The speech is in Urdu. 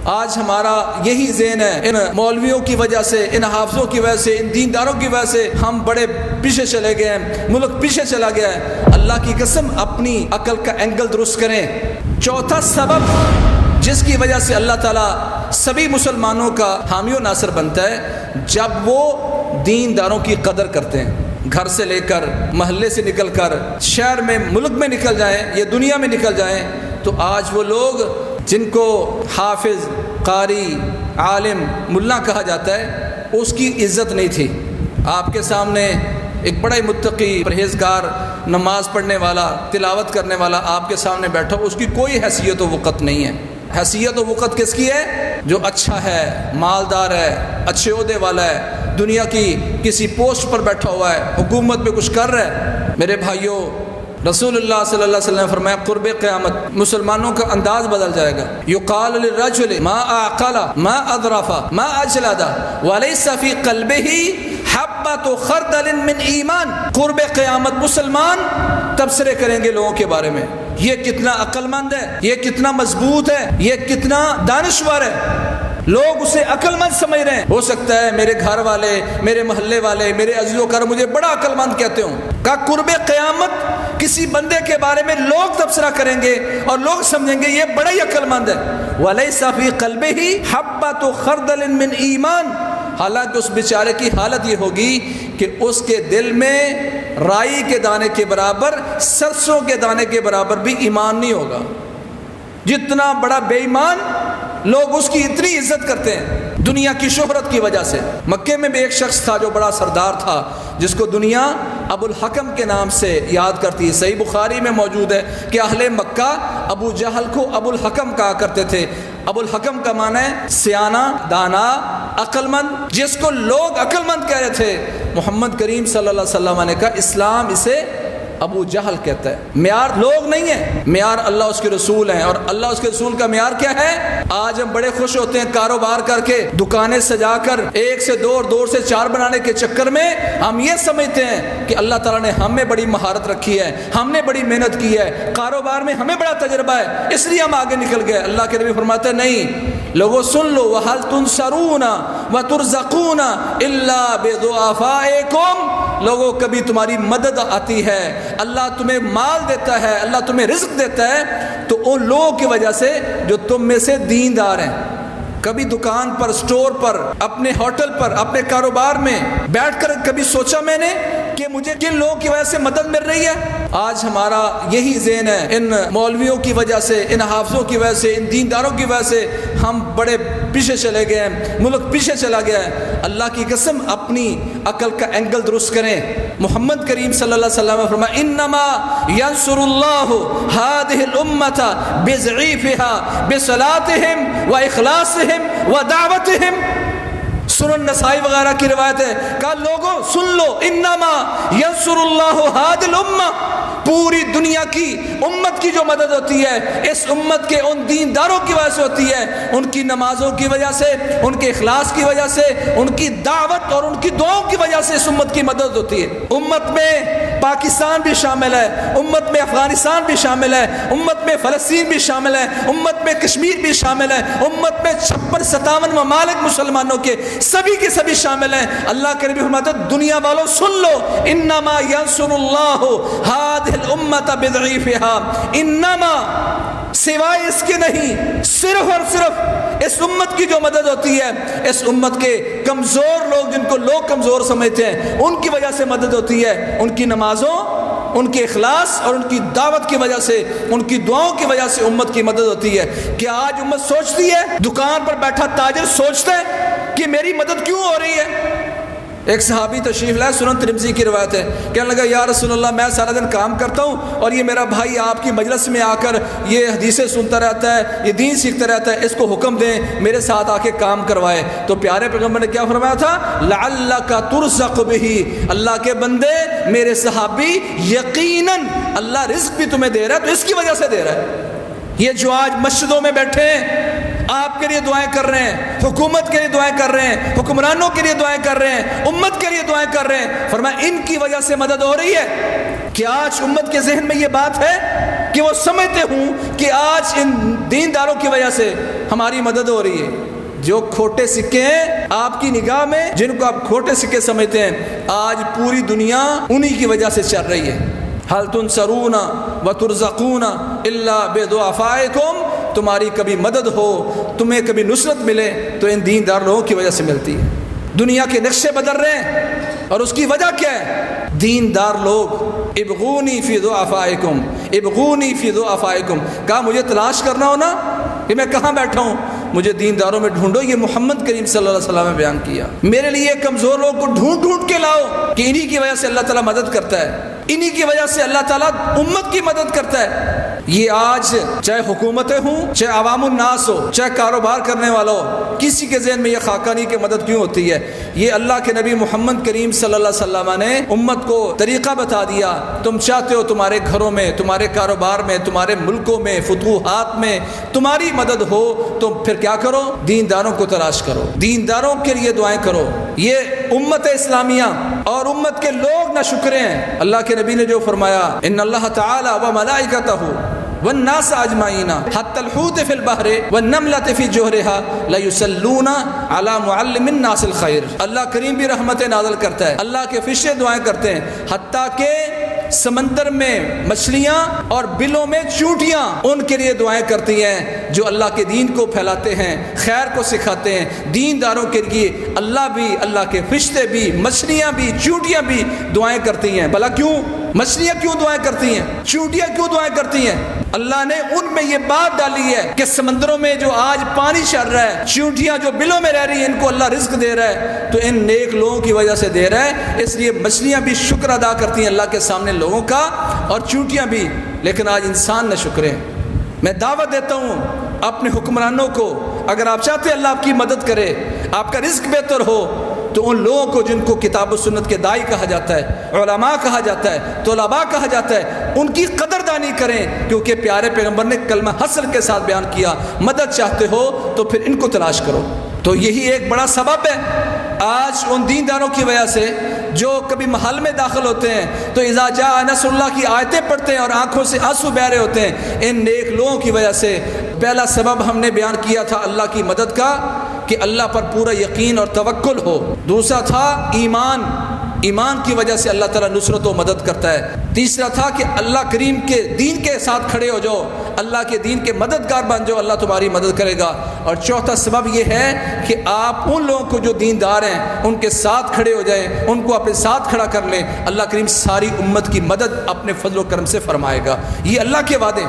آج ہمارا یہی ذہن ہے، ان مولویوں کی وجہ سے، ان حافظوں کی وجہ سے، ان دینداروں کی وجہ سے ہم بڑے پیچھے چلے گئے ہیں، ملک پیچھے چلا گیا ہے۔ اللہ کی قسم اپنی عقل کا اینگل درست کریں۔ چوتھا سبب جس کی وجہ سے اللہ تعالیٰ سبھی مسلمانوں کا حامی و ناصر بنتا ہے، جب وہ دینداروں کی قدر کرتے ہیں، گھر سے لے کر محلے سے نکل کر شہر میں، ملک میں نکل جائیں یا دنیا میں نکل جائیں، تو آج وہ لوگ جن کو حافظ، قاری، عالم، ملا کہا جاتا ہے، اس کی عزت نہیں تھی۔ آپ کے سامنے ایک بڑا ہی متقی، پرہیزگار، نماز پڑھنے والا، تلاوت کرنے والا آپ کے سامنے بیٹھا، اس کی کوئی حیثیت و وقت نہیں ہے۔ حیثیت و وقت کس کی ہے؟ جو اچھا ہے، مالدار ہے، اچھے عہدے والا ہے، دنیا کی کسی پوسٹ پر بیٹھا ہوا ہے، حکومت میں کچھ کر رہا ہے۔ میرے بھائیوں، رسول اللہ صلی اللہ علیہ وسلم نے فرمایا قرب قیامت مسلمانوں کا انداز بدل جائے گا۔ یقال للرجل ما اعقل ما اظرف ما اجلد وليس في قلبه حبۃ خردل من ایمان۔ قرب قیامت مسلمان تبصرے کریں گے لوگوں کے بارے میں، یہ کتنا عقل مند ہے، یہ کتنا مضبوط ہے، یہ کتنا دانشور ہے۔ لوگ اسے عقل مند سمجھ رہے ہیں۔ ہو سکتا ہے میرے گھر والے، میرے محلے والے، میرے عزیز و کرام مجھے بڑا عقل مند کہتے ہوں۔ کہ قرب قیامت کسی بندے کے بارے میں لوگ تبصرہ کریں گے اور لوگ سمجھیں گے یہ بڑا ہی عقل مند ہے۔ وَلَيْسَ فِي قَلْبِهِ حَبَّةُ خَرْدَلٍ مِّنْ ایمان، حالانکہ اس بیچارے کی حالت یہ ہوگی کہ اس کے دل میں رائی کے دانے کے برابر، سرسوں کے دانے کے برابر بھی ایمان نہیں ہوگا۔ جتنا بڑا بے ایمان، لوگ اس کی اتنی عزت کرتے ہیں دنیا کی شہرت کی وجہ سے۔ مکے میں بھی ایک شخص تھا جو بڑا سردار تھا، جس کو دنیا ابو الحکم کے نام سے یاد کرتی ہے۔ صحیح بخاری میں موجود ہے کہ اہل مکہ ابو جہل کو ابو الحکم کہا کرتے تھے۔ ابو الحکم کا معنی ہے سیانہ، دانا، عقل مند۔ جس کو لوگ عقل مند کہہ رہے تھے، محمد کریم صلی اللہ علیہ وسلم نے کہا اسلام اسے ابو جہل کہتا ہے۔ معیار لوگ نہیں ہے، معیار اللہ اس کے رسول ہیں، اور اللہ اس کے رسول کا معیار کیا ہے؟ آج ہم بڑے خوش ہوتے ہیں کاروبار کر کے، دکانیں سجا کر، ایک سے دو اور دو سے چار بنانے کے چکر میں ہم یہ سمجھتے ہیں کہ اللہ تعالیٰ نے ہمیں بڑی مہارت رکھی ہے، ہم نے بڑی محنت کی ہے، کاروبار میں ہمیں بڑا تجربہ ہے، اس لیے ہم آگے نکل گئے۔ اللہ کے نبی فرماتے ہیں نہیں، لوگوں سن لو، وَهَلْ تُنْصَرُونَ وَتُرْزَقُونَ إِلَّا بِضُعَفَائِكُمْ، لوگوں کبھی تمہاری مدد آتی ہے، اللہ تمہیں مال دیتا ہے، اللہ تمہیں رزق دیتا ہے، تو ان لوگوں کی وجہ سے جو تم میں سے دیندار ہیں۔ کبھی دکان پر، سٹور پر، اپنے ہوٹل پر، اپنے کاروبار میں بیٹھ کر کبھی سوچا میں نے کہ مجھے کن لوگوں کی وجہ سے مدد مل رہی ہے؟ آج ہمارا یہی ذہن ہے، ان مولویوں کی وجہ سے، ان حافظوں کی وجہ سے، ان دینداروں کی وجہ سے ہم بڑے پیچھے چلے گئے ہیں، ملک پیچھے چلا گیا ہے۔ اللہ کی قسم اپنی عقل کا اینگل درست کریں۔ محمد کریم صلی اللہ علیہ وسلم نے فرمایا انما ینصر اللہ ہذہ الامۃ بضعیفها بصلاتهم واخلاصهم ودعوتهم۔ سنن نسائی وغیرہ کی روایت ہے، کہا لوگوں سن لو، انما ینصر اللہ ہذہ الامہ، پوری دنیا کی امت کی جو مدد ہوتی ہے، اس امت کے ان دینداروں کی وجہ سے ہوتی ہے، ان کی نمازوں کی وجہ سے، ان کے اخلاص کی وجہ سے، ان کی دعوت اور ان کی دعاؤں کی وجہ سے اس امت کی مدد ہوتی ہے۔ امت میں پاکستان بھی شامل ہے، امت میں افغانستان بھی شامل ہے، امت میں فلسطین بھی شامل ہے، امت میں کشمیر بھی شامل ہے، امت میں 56-57 ممالک مسلمانوں کے سبھی کے سبھی شامل ہیں۔ اللہ کے نبی فرماتے ہیں دنیا والوں سن لو، انما ینصر اللہ ہذہ الامۃ بضعیفها، انما سوائے اس کے نہیں، صرف اور صرف اس امت کی جو مدد ہوتی ہے، اس امت کے کمزور لوگ، جن کو لوگ کمزور سمجھتے ہیں، ان کی وجہ سے مدد ہوتی ہے، ان کی نمازوں، ان کے اخلاص اور ان کی دعوت کی وجہ سے، ان کی دعاؤں کی وجہ سے امت کی مدد ہوتی ہے۔ کیا آج امت سوچتی ہے، دکان پر بیٹھا تاجر سوچتا ہے کہ میری مدد کیوں ہو رہی ہے؟ ایک صحابی تشریف لائے، سنن ترمذی کی روایت ہے، کہنے لگا یا رسول اللہ میں سارا دن کام کرتا ہوں اور یہ میرا بھائی آپ کی مجلس میں آ کر یہ حدیثیں سنتا رہتا ہے، یہ دین سیکھتا رہتا ہے، اس کو حکم دیں میرے ساتھ آ کے کام کروائے۔ تو پیارے پیغمبر نے کیا فرمایا تھا؟ لعلک ترزق بہ، اللہ کے بندے، میرے صحابی، یقیناً اللہ رزق بھی تمہیں دے رہا ہے، تو اس کی وجہ سے دے رہا ہے۔ یہ جو آج مسجدوں میں بیٹھے ہیں، آپ کے لیے دعائیں کر رہے ہیں، حکومت کے لیے دعائیں کر رہے ہیں، حکمرانوں کے لیے دعائیں کر رہے ہیں، امت کے لیے دعائیں کر رہے ہیں، فرمایا ان کی وجہ سے مدد ہو رہی ہے۔ کہ آج امت کے ذہن میں یہ بات ہے کہ وہ سمجھتے ہوں کہ آج ان دینداروں کی وجہ سے، ہماری مدد ہو رہی ہے. جو کھوٹے سکے ہیں آپ کی نگاہ میں، جن کو آپ کھوٹے سکے سمجھتے ہیں، آج پوری دنیا انہی کی وجہ سے چل رہی ہے. ہل تنصرون وترزقون الا بضعفائکم، تمہاری کبھی مدد ہو، تمہیں کبھی نصرت ملے تو ان دیندار لوگوں کی وجہ سے ملتی ہے. دنیا کے نقشے بدل رہے ہیں اور اس کی وجہ کیا ہے؟ دیندار لوگ. ابغونی فی ضعفائکم، ابغونی فی ضعفائکم. کہا مجھے تلاش کرنا ہو نا کہ میں کہاں بیٹھا ہوں، مجھے دینداروں میں ڈھونڈو. یہ محمد کریم صلی اللہ علیہ وسلم نے بیان کیا. میرے لیے کمزور لوگ کو ڈھونڈ ڈھونڈ کے لاؤ کہ انہی کی وجہ سے اللہ تعالیٰ مدد کرتا ہے، انہی کی وجہ سے اللہ تعالیٰ امت کی مدد کرتا ہے. یہ آج چاہے حکومتیں ہوں، چاہے عوام الناس ہو، چاہے کاروبار کرنے والا ہو، کسی کے ذہن میں یہ خاکہ نہیں کہ مدد کیوں ہوتی ہے. یہ اللہ کے نبی محمد کریم صلی اللہ علیہ وسلم نے امت کو طریقہ بتا دیا. تم چاہتے ہو تمہارے گھروں میں، تمہارے کاروبار میں، تمہارے ملکوں میں، فتوحات میں تمہاری مدد ہو تو پھر کیا کرو؟ دینداروں کو تلاش کرو، دینداروں کے لیے دعائیں کرو. یہ امت اسلامیہ اور امت کے لوگ نہ شکرے ہیں. اللہ کے نبی نے جو فرمایا، ان اللہ تعالی و ملائکتہ والناس اجمعین حتی الحوت فی البحر والنملۃ فی جوہرها لیصلون علی معلم الناس الخیر. اللہ کریم بھی رحمتیں نازل کرتا ہے، اللہ کے فرشتے دعائیں کرتے ہیں، حتیٰ کہ سمندر میں مچھلیاں اور بلوں میں چونٹیاں ان کے لیے دعائیں کرتی ہیں جو اللہ کے دین کو پھیلاتے ہیں، خیر کو سکھاتے ہیں. دینداروں کے لیے اللہ بھی، اللہ کے فرشتے بھی، مچھلیاں بھی، چونٹیاں بھی دعائیں کرتی ہیں. بھلا کیوں؟ مچھلیاں کیوں دعائیں کرتی ہیں؟ چونٹیاں کیوں دعائیں کرتی ہیں؟ اللہ نے ان میں یہ بات ڈالی ہے کہ سمندروں میں جو آج پانی چل رہا ہے، چونٹیاں جو بلوں میں رہ رہی ہیں، ان کو اللہ رزق دے رہا ہے تو ان نیک لوگوں کی وجہ سے دے رہا ہے. اس لیے مچھلیاں بھی شکر ادا کرتی ہیں اللہ کے سامنے لوگوں کا، اور چونٹیاں بھی. لیکن آج انسان نہ شکرے. میں دعوت دیتا ہوں اپنے حکمرانوں کو، اگر آپ چاہتے ہیں اللہ آپ کی مدد کرے، آپ کا رزق بہتر ہو، تو ان لوگوں کو جن کو کتاب و سنت کے داعی کہا جاتا ہے، علماء کہا جاتا ہے، طلباء کہا جاتا ہے، ان کی قدردانی کریں، کیونکہ پیارے پیغمبر نے کلمہ حسر کے ساتھ بیان کیا. مدد چاہتے ہو تو پھر ان کو تلاش کرو. تو یہی ایک بڑا سبب ہے آج ان دینداروں کی وجہ سے جو کبھی محل میں داخل ہوتے ہیں تو اذا جاء نصر اللہ کی آیتیں پڑھتے ہیں اور آنکھوں سے آنسو بہ رہے ہوتے ہیں. ان نیک لوگوں کی وجہ سے. پہلا سبب ہم نے بیان کیا تھا اللہ کی مدد کا، کہ اللہ پر پورا یقین اور توکل ہو. دوسرا تھا ایمان، ایمان کی وجہ سے اللہ تعالیٰ نصرت و مدد کرتا ہے. تیسرا تھا کہ اللہ کریم کے دین کے ساتھ کھڑے ہو جاؤ، اللہ کے دین کے مددگار بن جاؤ، اللہ تمہاری مدد کرے گا. اور چوتھا سبب یہ ہے کہ آپ ان لوگوں کو جو دیندار ہیں ان کے ساتھ کھڑے ہو جائیں، ان کو اپنے ساتھ کھڑا کر لیں. اللہ کریم ساری امت کی مدد اپنے فضل و کرم سے فرمائے گا. یہ اللہ کے وعدے.